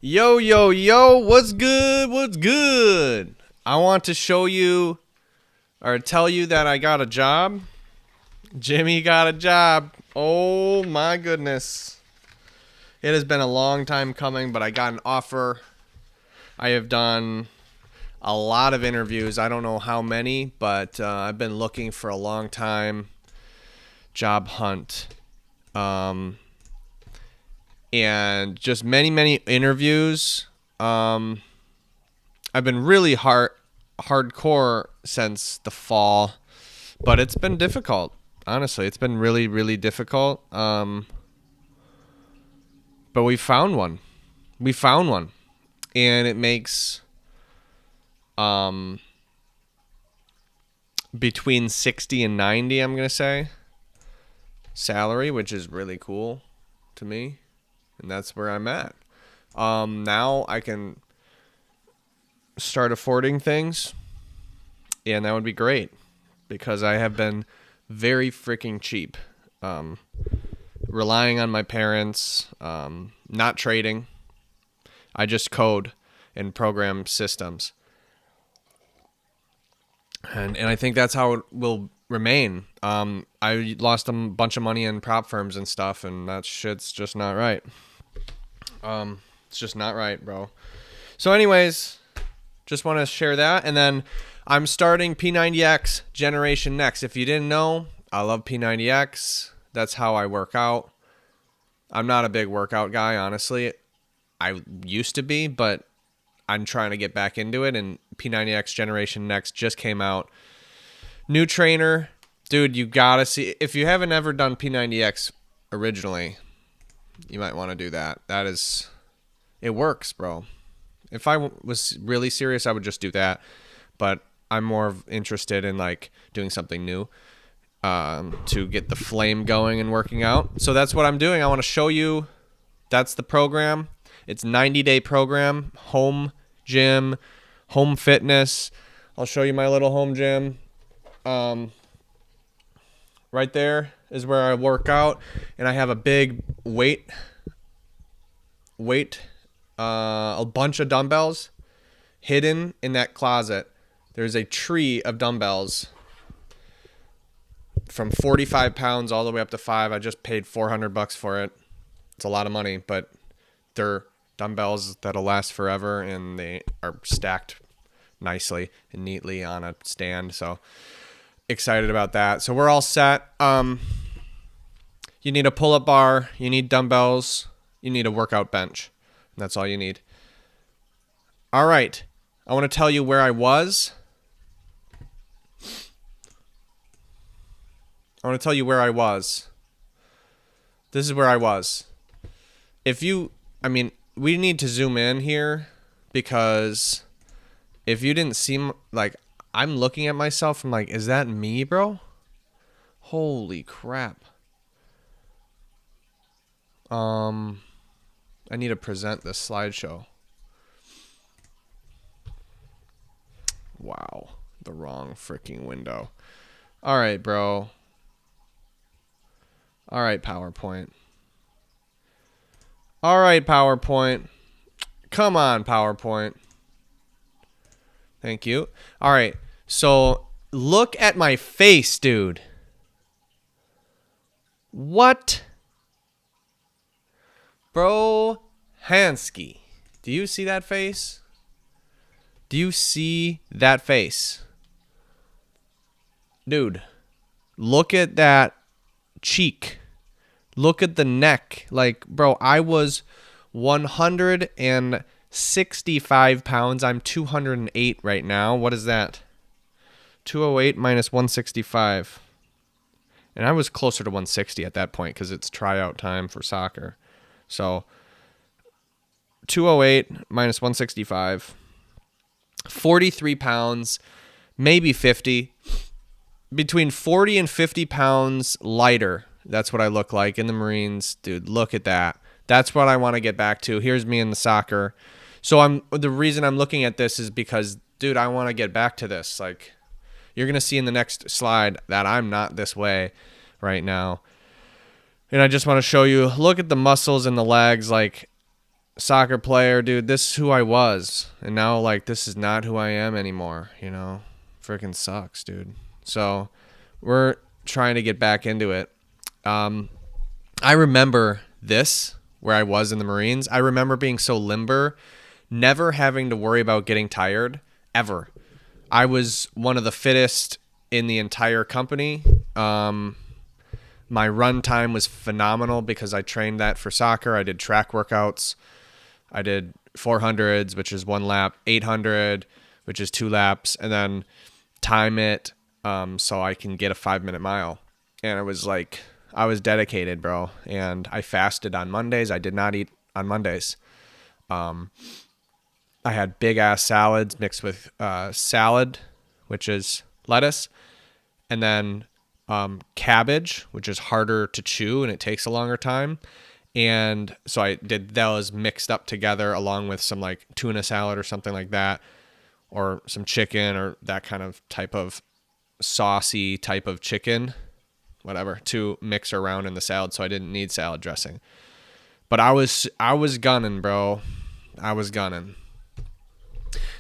Yo, yo, yo, what's good? What's good? I want to show you or tell you that I got a job. Jimmy got a job. Oh my goodness. It has been a long time coming, but I got an offer. I have done a lot of interviews. I don't know how many, but I've been looking for a long time. Job hunt. And just many interviews. I've been really hardcore since the fall, but it's been difficult. Honestly, it's been really difficult. But we found one. We found one, and it makes between 60 and 90. I'm gonna say salary, which is really cool to me, and that's where I'm at. Now I can start affording things, and that would be great because I have been very freaking cheap, relying on my parents, not trading. I just code and program systems, and I think that's how it will remain. I lost a bunch of money in prop firms and stuff, and that shit's just not right. It's just not right, bro. So anyways, just want to share that. And then I'm starting P90X Generation Next. If you didn't know, I love P90X. That's how I work out. I'm not a big workout guy, honestly. I used to be, but I'm trying to get back into it. And P90X Generation Next just came out. New trainer. Dude, you got to see. If you haven't ever done P90X originally, you might want to do that. It works, bro. If I was really serious, I would just do that. But I'm more interested in like doing something new to get the flame going and working out. So that's what I'm doing. I want to show you. That's the program. It's a 90-day program. Home gym, home fitness. I'll show you my little home gym. Right there is where I work out, and I have a big weight, a bunch of dumbbells hidden in that closet. There's a tree of dumbbells from 45 pounds all the way up to 5. I just paid $400 for it. It's a lot of money, but they're dumbbells that'll last forever, and they are stacked nicely and neatly on a stand. So excited about that. So we're all set. You need a pull-up bar, you need dumbbells, you need a workout bench. That's all you need. All right. I want to tell you where I was. This is where I was. We need to zoom in here because if you didn't seem like I'm looking at myself, I'm like, is that me, bro? Holy crap. I need to present this slideshow. Wow. The wrong freaking window. All right, bro. All right, PowerPoint. Come on, PowerPoint. Thank you. All right. So look at my face, dude. What? Bro Hansky. Do you see that face? Dude, look at that cheek. Look at the neck. Like, bro, I was 165 pounds. I'm 208 right now. What is that? 208 minus 165. And I was closer to 160 at that point because it's tryout time for soccer. So 208 minus 165. 43 pounds, maybe 50. Between 40 and 50 pounds lighter. That's what I look like in the Marines. Dude, look at that. That's what I want to get back to. Here's me in the soccer. So the reason I'm looking at this is because, dude, I want to get back to this. Like, you're going to see in the next slide that I'm not this way right now. And I just want to show you, look at the muscles in the legs. Like, soccer player, dude. This is who I was. And now, like, this is not who I am anymore, you know? Freaking sucks, dude. So we're trying to get back into it. I remember this, where I was in the Marines. I remember being so limber, never having to worry about getting tired, ever. I was one of the fittest in the entire company. My run time was phenomenal because I trained that for soccer. I did track workouts. I did 400s, which is 1 lap, 800, which is 2 laps, and then time it so I can get a 5-minute mile. And it was like, I was dedicated, bro. And I fasted on Mondays. I did not eat on Mondays. I had big ass salads mixed with salad, which is lettuce, and then cabbage, which is harder to chew and it takes a longer time. And so I did those mixed up together along with some like tuna salad or something like that, or some chicken or that kind of type of saucy type of chicken, whatever, to mix around in the salad. So I didn't need salad dressing. But I was gunning, bro. I was gunning.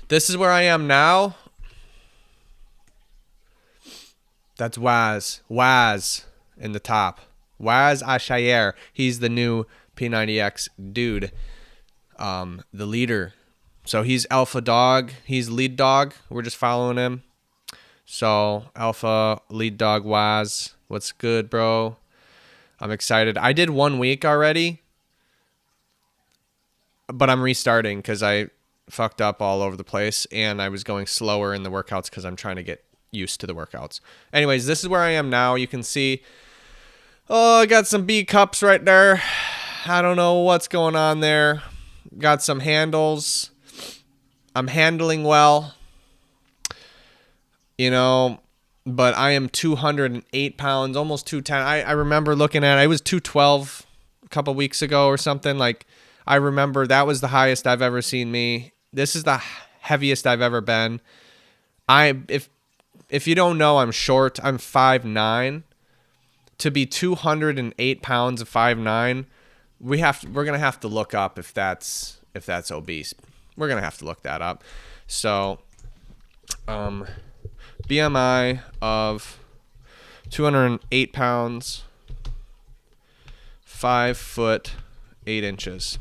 This is where I am now. That's Waz in the top. Waz Ashayer. He's the new P90X dude. The leader. So he's alpha dog. He's lead dog. We're just following him. So alpha lead dog Waz. What's good, bro? I'm excited. I did 1 week already, but I'm restarting because I fucked up all over the place and I was going slower in the workouts because I'm trying to get used to the workouts. Anyways, this is where I am now. You can see, oh, I got some B cups right there. I don't know what's going on there. Got some handles. I'm handling well, you know, but I am 208 pounds, almost 210. I remember looking at it. I was 212 a couple weeks ago or something. Like, I remember that was the highest I've ever seen me. This is the heaviest I've ever been. If you don't know, I'm short. I'm 5'9". To be 208 pounds of 5'9", we're gonna have to look up if that's obese. We're gonna have to look that up. So, BMI of 208 pounds, 5 foot 8 inches.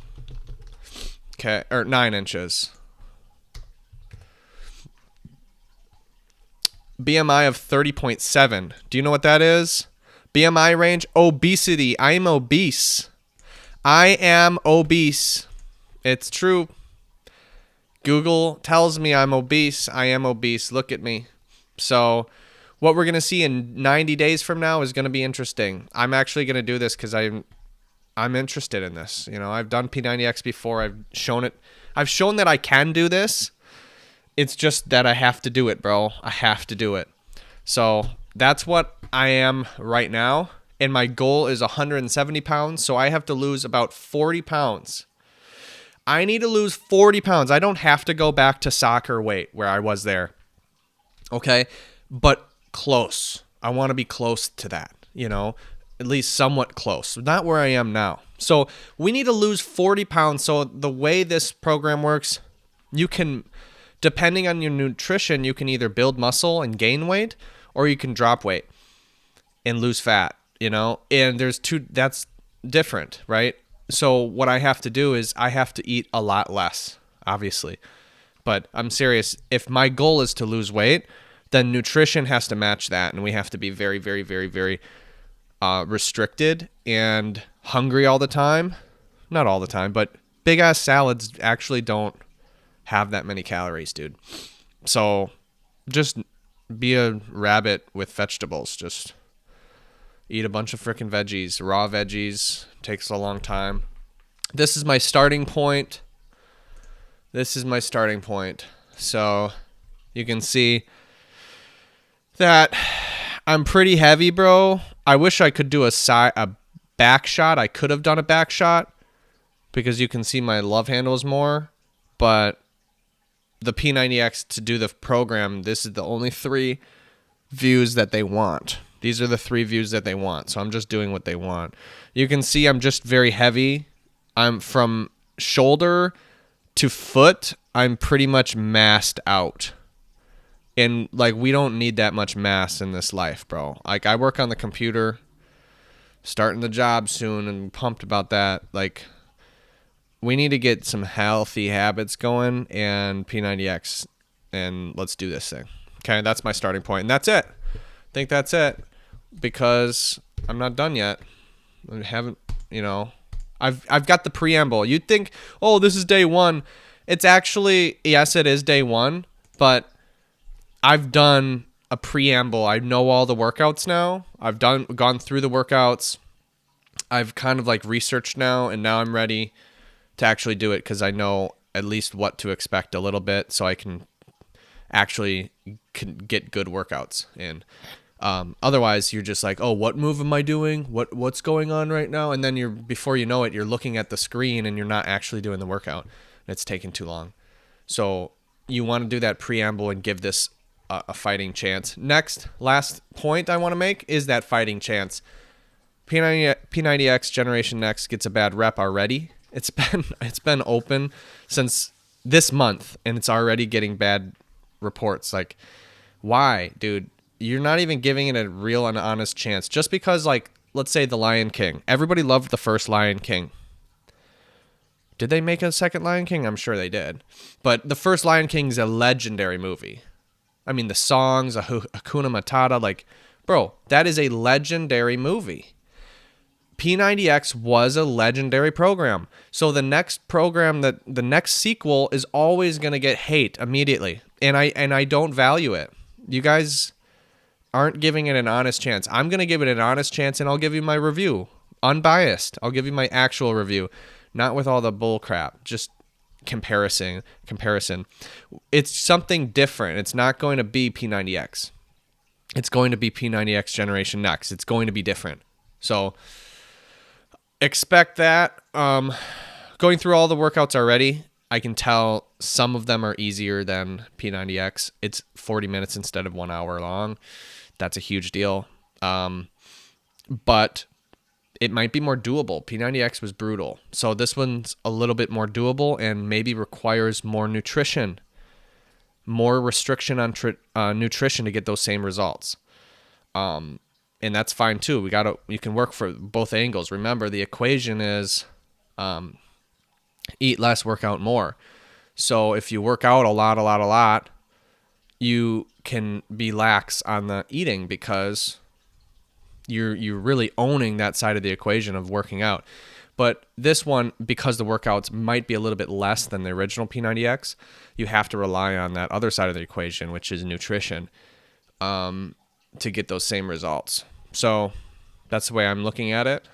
Okay, or 9 inches. BMI of 30.7. Do you know what that is? BMI range, obesity. I am obese. I am obese. It's true. Google tells me I'm obese. I am obese. Look at me. So what we're going to see in 90 days from now is going to be interesting. I'm actually going to do this because I'm interested in this. You know, I've done P90X before. I've shown it. I've shown that I can do this. It's just that I have to do it, bro. I have to do it. So that's what I am right now. And my goal is 170 pounds. So I have to lose about 40 pounds. I need to lose 40 pounds. I don't have to go back to soccer weight where I was there. Okay. But close. I want to be close to that, you know, at least somewhat close. Not where I am now. So we need to lose 40 pounds. So the way this program works, you can, depending on your nutrition, you can either build muscle and gain weight, or you can drop weight and lose fat, you know, and that's different, right? So what I have to do is I have to eat a lot less, obviously, but I'm serious. If my goal is to lose weight, then nutrition has to match that. And we have to be very, very, very, very restricted and hungry all the time. Not all the time, but big ass salads actually don't have that many calories, dude. So just be a rabbit with vegetables. Just eat a bunch of freaking veggies. Raw veggies. Takes a long time. This is my starting point. So you can see that I'm pretty heavy, bro. I wish I could do a back shot. I could have done a back shot because you can see my love handles more, but the P90X, to do the program, this is the only 3 views that they want. These are the 3 views that they want. So I'm just doing what they want. You can see I'm just very heavy. I'm from shoulder to foot, I'm pretty much massed out. And like, we don't need that much mass in this life, bro. Like, I work on the computer, starting the job soon, and pumped about that. Like, we need to get some healthy habits going, and P90X, and let's do this thing. Okay, that's my starting point, and that's it. I think that's it, because I'm not done yet. I haven't, I've got the preamble. You'd think, oh, this is day one. It's actually, yes, it is day one, but I've done a preamble. I know all the workouts now. I've gone through the workouts. I've kind of like researched now, and now I'm ready to actually do it because I know at least what to expect a little bit, so I can actually get good workouts in. Otherwise, you're just like, oh, what move am I doing? What's going on right now? And then before you know it, you're looking at the screen and you're not actually doing the workout. And it's taking too long. So you want to do that preamble and give this a fighting chance. Last point I want to make is that fighting chance. P90X Generation Next gets a bad rep already. It's been open since this month, and it's already getting bad reports. Like, why, dude? You're not even giving it a real and honest chance. Just because, like, let's say The Lion King. Everybody loved the first Lion King. Did they make a second Lion King? I'm sure they did. But the first Lion King is a legendary movie. I mean, the songs, Hakuna Matata, like, bro, that is a legendary movie. P90X was a legendary program. So the next program, the next sequel is always going to get hate immediately. And I don't value it. You guys aren't giving it an honest chance. I'm going to give it an honest chance, and I'll give you my review. Unbiased. I'll give you my actual review. Not with all the bull crap. Just comparison. It's something different. It's not going to be P90X. It's going to be P90X Generation Next. It's going to be different. So expect that. Going through all the workouts already, I can tell some of them are easier than P90X. It's 40 minutes instead of 1 hour long. That's a huge deal. But it might be more doable. P90X was brutal. So this one's a little bit more doable and maybe requires more nutrition, more restriction on nutrition to get those same results. And that's fine too. You can work for both angles. Remember, the equation is eat less, work out more. So if you work out a lot, you can be lax on the eating because you're really owning that side of the equation of working out. But this one, because the workouts might be a little bit less than the original P90X, you have to rely on that other side of the equation, which is nutrition, to get those same results. So that's the way I'm looking at it.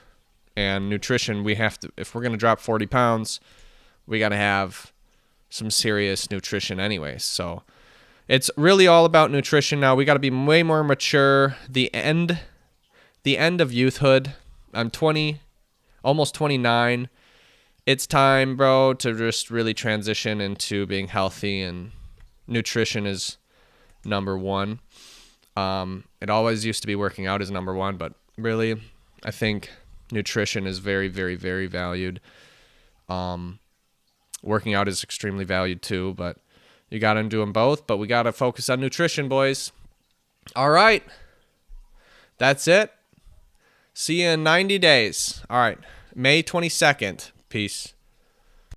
And nutrition, if we're going to drop 40 pounds, we got to have some serious nutrition anyways. So it's really all about nutrition now. We got to be way more mature. The end of youthhood. I'm 20, almost 29. It's time, bro, to just really transition into being healthy, and nutrition is number one. It always used to be working out is number one, but really, I think nutrition is very, very, very valued. Working out is extremely valued too, but you got to do them both, but we got to focus on nutrition, boys. All right. That's it. See you in 90 days. All right. May 22nd. Peace.